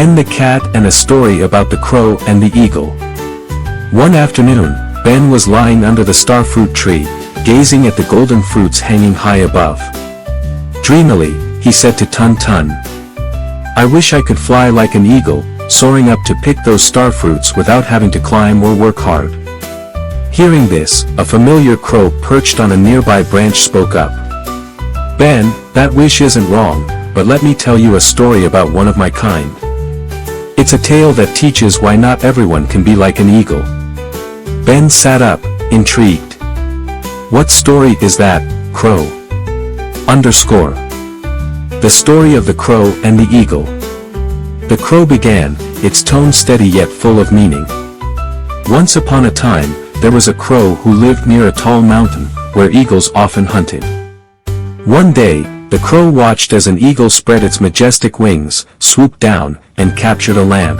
Ben the Cat and a Story about the Crow and the Eagle. One afternoon, Ben was lying under the starfruit tree, gazing at the golden fruits hanging high above. Dreamily, he said to Tun Tun, "I wish I could fly like an eagle, soaring up to pick those starfruits without having to climb or work hard." Hearing this, a familiar crow perched on a nearby branch spoke up. "Ben, that wish isn't wrong, but let me tell you a story about one of my kind. It's a tale that teaches why not everyone can be like an eagle." Ben sat up, intrigued. "What story is that, Crow?" The story of the crow and the eagle. The crow began, its tone steady yet full of meaning. Once upon a time, there was a crow who lived near a tall mountain, where eagles often hunted. One day, the crow watched as an eagle spread its majestic wings, swooped down, and captured a lamb.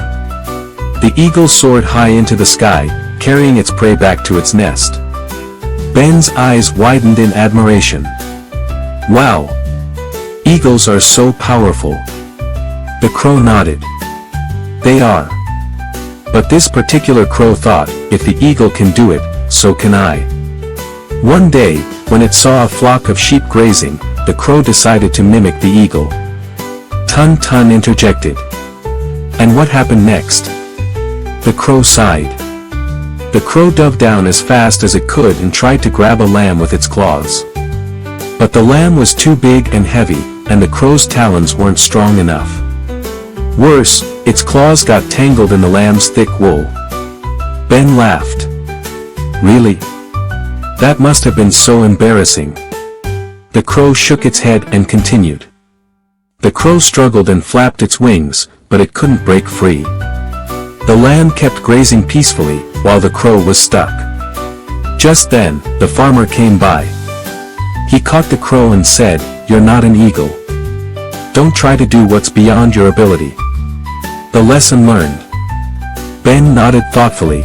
The eagle soared high into the sky, carrying its prey back to its nest. Ben's eyes widened in admiration. "Wow! Eagles are so powerful." The crow nodded. "They are. But this particular crow thought, if the eagle can do it, so can I." One day, when it saw a flock of sheep grazing, the crow decided to mimic the eagle. Tun Tun interjected. "And what happened next?" The crow sighed. The crow dove down as fast as it could and tried to grab a lamb with its claws. But the lamb was too big and heavy, and the crow's talons weren't strong enough. Worse, its claws got tangled in the lamb's thick wool. Ben laughed. "Really? That must have been so embarrassing." The crow shook its head and continued. The crow struggled and flapped its wings, but it couldn't break free. The lamb kept grazing peacefully, while the crow was stuck. Just then, the farmer came by. He caught the crow and said, "You're not an eagle. Don't try to do what's beyond your ability." The lesson learned. Ben nodded thoughtfully.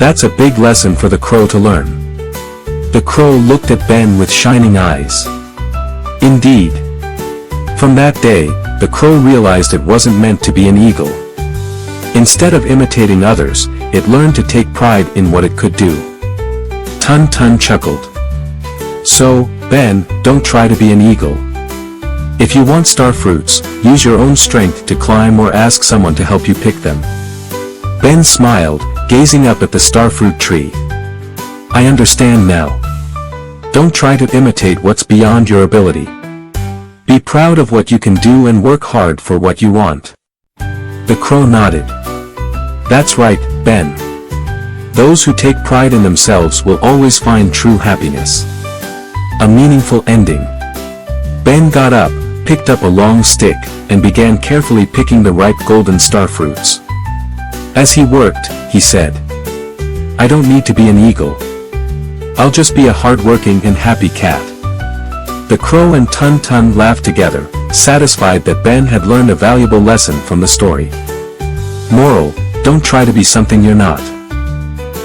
"That's a big lesson for the crow to learn." The crow looked at Ben with shining eyes. Indeed. From that day, the crow realized it wasn't meant to be an eagle. Instead of imitating others, it learned to take pride in what it could do. Tun Tun chuckled. "So, Ben, don't try to be an eagle. If you want starfruits, use your own strength to climb or ask someone to help you pick them." Ben smiled, gazing up at the starfruit tree. "I understand now. Don't try to imitate what's beyond your ability. Be proud of what you can do and work hard for what you want." The crow nodded. "That's right, Ben. Those who take pride in themselves will always find true happiness." A meaningful ending. Ben got up, picked up a long stick, and began carefully picking the ripe golden starfruits. As he worked, he said, "I don't need to be an eagle. I'll just be a hard-working and happy cat." The crow and Tun Tun laughed together, satisfied that Ben had learned a valuable lesson from the story. Moral: don't try to be something you're not.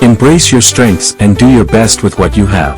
Embrace your strengths and do your best with what you have.